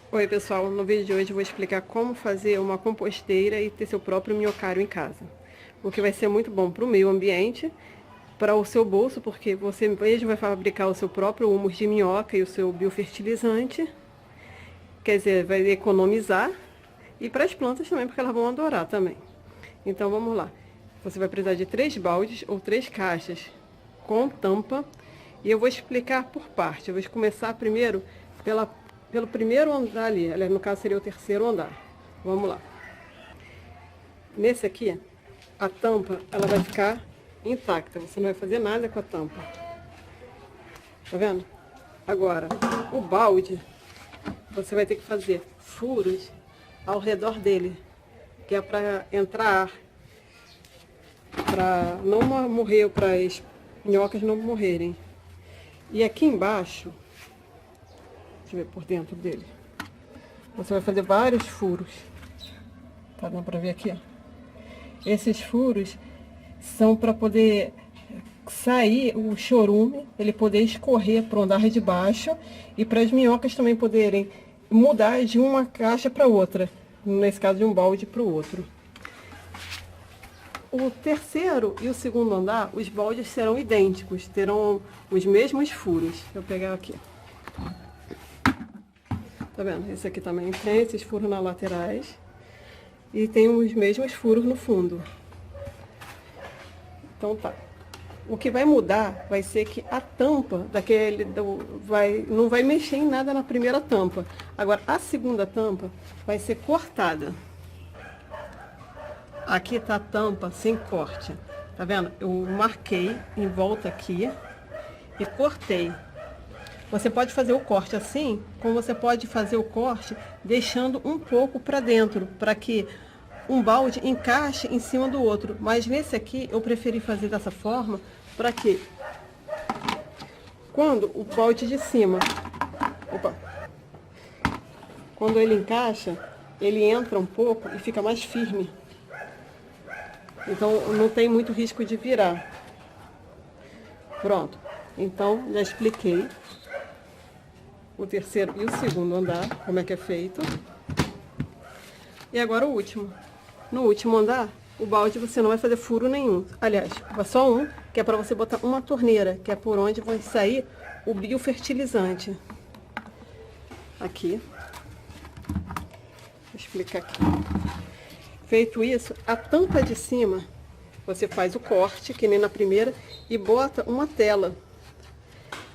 Oi pessoal, no vídeo de hoje eu vou explicar como fazer uma composteira e ter seu próprio minhocário em casa. O que vai ser muito bom para o meio ambiente, para o seu bolso, porque você mesmo vai fabricar o seu próprio humus de minhoca e o seu biofertilizante. Quer dizer, vai economizar. E para as plantas também, porque elas vão adorar também. Então vamos lá. Você vai precisar de 3 baldes ou 3 caixas com tampa. E eu vou explicar por parte. Eu vou começar primeiro pelo primeiro andar ali. No caso seria o terceiro andar. Vamos lá. Nesse aqui, a tampa ela vai ficar intacta. Você não vai fazer nada com a tampa. Tá vendo? Agora, o balde, você vai ter que fazer furos ao redor dele, que é para entrar ar, para não morrer, para as minhocas não morrerem. E aqui embaixo, deixa eu ver por dentro dele, você vai fazer vários furos. Tá dando para ver aqui, ó. Esses furos são para poder sair o chorume, ele poder escorrer para o andar de baixo e para as minhocas também poderem mudar de uma caixa para outra, nesse caso de um balde para o outro. O terceiro e o segundo andar, os baldes serão idênticos, terão os mesmos furos. Deixa eu pegar aqui. Tá vendo? Esse aqui também tem esses furos nas laterais e tem os mesmos furos no fundo. Então tá. O que vai mudar vai ser que a tampa não vai mexer em nada na primeira tampa. Agora, a segunda tampa vai ser cortada. Aqui tá a tampa sem corte. Tá vendo? Eu marquei em volta aqui e cortei. Você pode fazer o corte assim, como você pode fazer o corte deixando um pouco para dentro, para que um balde encaixe em cima do outro. Mas nesse aqui eu preferi fazer dessa forma, para que quando o balde de cima, quando ele encaixa, ele entra um pouco e fica mais firme. Então não tem muito risco de virar. Pronto. Então já expliquei o terceiro e o segundo andar, como é que é feito. E agora o último. No último andar, o balde você não vai fazer furo nenhum. Aliás, só um, que é para você botar uma torneira, que é por onde vai sair o biofertilizante. Aqui. Vou explicar aqui. Feito isso, a tampa de cima, você faz o corte, que nem na primeira, e bota uma tela.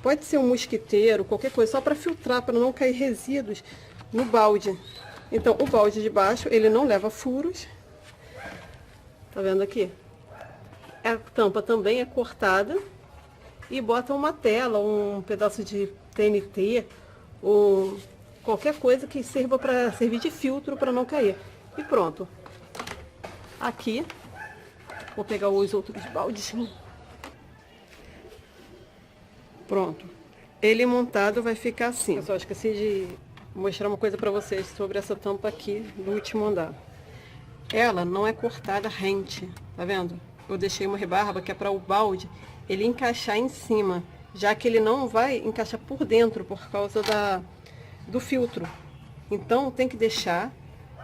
Pode ser um mosquiteiro, qualquer coisa, só para filtrar, para não cair resíduos no balde. Então, o balde de baixo, ele não leva furos. Tá vendo aqui? A tampa também é cortada e bota uma tela, um pedaço de TNT, ou qualquer coisa que sirva para servir de filtro para não cair. E pronto. Aqui, vou pegar os outros baldes. Pronto. Ele montado vai ficar assim. Eu só esqueci de mostrar uma coisa para vocês sobre essa tampa aqui do último andar. Ela não é cortada rente, tá vendo? Eu deixei uma rebarba que é para o balde ele encaixar em cima, já que ele não vai encaixar por dentro por causa do filtro. Então tem que deixar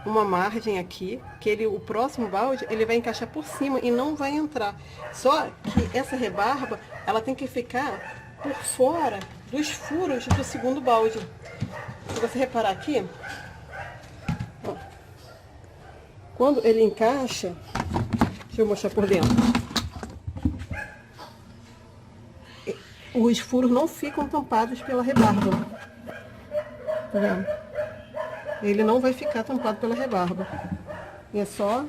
uma margem aqui, que o próximo balde ele vai encaixar por cima e não vai entrar. Só que essa rebarba ela tem que ficar por fora dos furos do segundo balde. Se você reparar aqui, ó, quando ele encaixa, deixa eu mostrar por dentro. Os furos não ficam tampados pela rebarba. Tá vendo? Ele não vai ficar tampado pela rebarba. E é só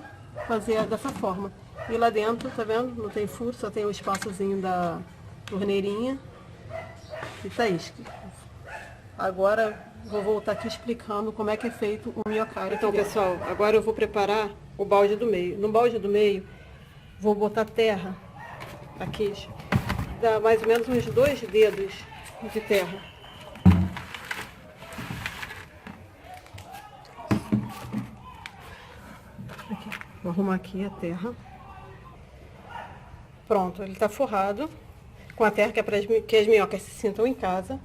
fazer dessa forma. E lá dentro, tá vendo? Não tem furo, só tem o espaçozinho da torneirinha. E tá isso. Agora vou voltar aqui explicando como é que é feito o minhocário. Então, pessoal, agora eu vou preparar o balde do meio. No balde do meio, vou botar terra aqui, dá mais ou menos uns 2 dedos de terra. Aqui. Vou arrumar aqui a terra. Pronto, ele está forrado com a terra, que é para que as minhocas se sintam em casa.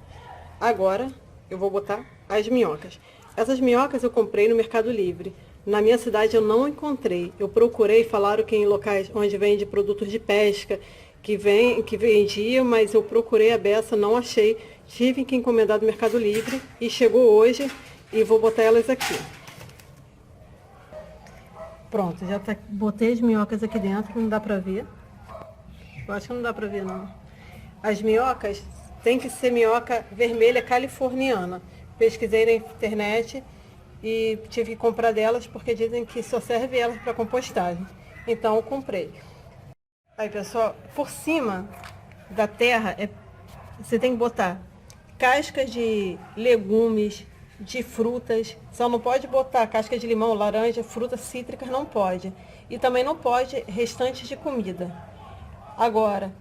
Agora eu vou botar as minhocas. Essas minhocas eu comprei no Mercado Livre. Na minha cidade eu não encontrei. Eu procurei, falaram que em locais onde vende produtos de pesca, que vendia, mas eu procurei a beça, não achei. Tive que encomendar do Mercado Livre e chegou hoje e vou botar elas aqui. Pronto, já tá, botei as minhocas aqui dentro, não dá pra ver. Eu acho que não dá pra ver não. As minhocas tem que ser minhoca vermelha californiana. Pesquisei na internet e tive que comprar delas porque dizem que só serve elas para compostagem. Então eu comprei. Aí pessoal, por cima da terra você tem que botar cascas de legumes, de frutas. Só não pode botar casca de limão, laranja, frutas cítricas, não pode. E também não pode restantes de comida. Agora,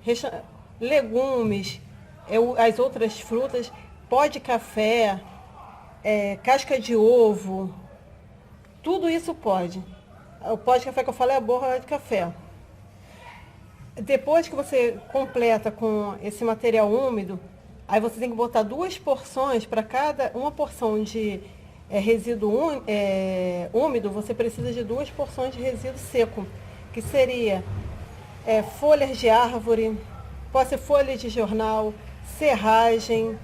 legumes, as outras frutas, pó de café, casca de ovo, tudo isso pode. O pó de café que eu falei é a borra de café. Depois que você completa com esse material úmido, aí você tem que botar 2 porções para cada, uma porção de resíduo úmido, você precisa de 2 porções de resíduo seco, que seria folhas de árvore, pode ser folha de jornal, serragem.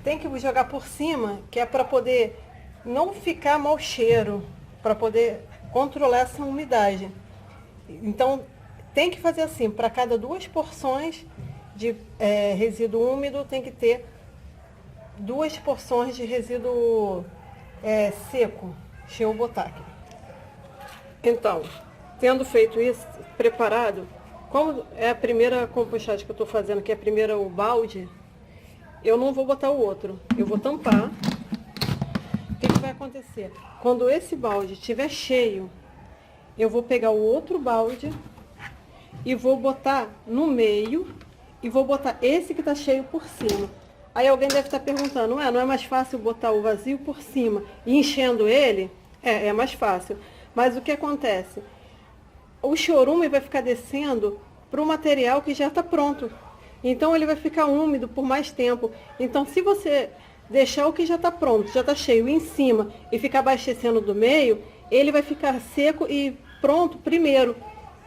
Tem que jogar por cima, que é para poder não ficar mau cheiro, para poder controlar essa umidade. Então, tem que fazer assim, para cada 2 porções de resíduo úmido, tem que ter 2 porções de resíduo seco. Deixa eu botar aqui. Então, tendo feito isso, preparado, como é a primeira compostagem que eu estou fazendo, que é a primeira o balde, eu não vou botar o outro, eu vou tampar. O que vai acontecer? Quando esse balde estiver cheio, eu vou pegar o outro balde e vou botar no meio e vou botar esse que está cheio por cima. Aí alguém deve estar perguntando, não é mais fácil botar o vazio por cima e enchendo ele? É mais fácil. Mas o que acontece? O chorume vai ficar descendo para o material que já está pronto. Então ele vai ficar úmido por mais tempo. Então se você deixar o que já está pronto, já está cheio em cima e ficar abastecendo do meio, ele vai ficar seco e pronto primeiro.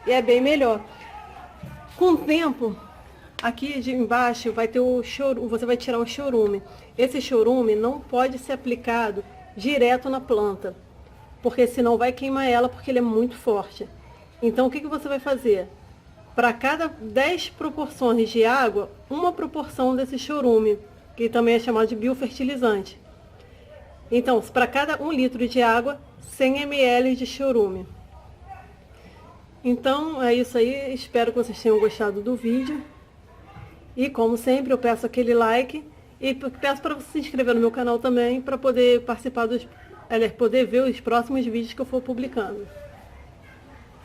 E é bem melhor. Com o tempo, aqui de embaixo vai ter o chorume, você vai tirar o chorume. Esse chorume não pode ser aplicado direto na planta, porque senão vai queimar ela, porque ele é muito forte. Então o que você vai fazer? Para cada 10 proporções de água, uma proporção desse chorume, que também é chamado de biofertilizante. Então, para cada 1 litro de água, 100 ml de chorume. Então, é isso aí. Espero que vocês tenham gostado do vídeo. E, como sempre, eu peço aquele like. E peço para você se inscrever no meu canal também, para poder participar poder ver os próximos vídeos que eu for publicando.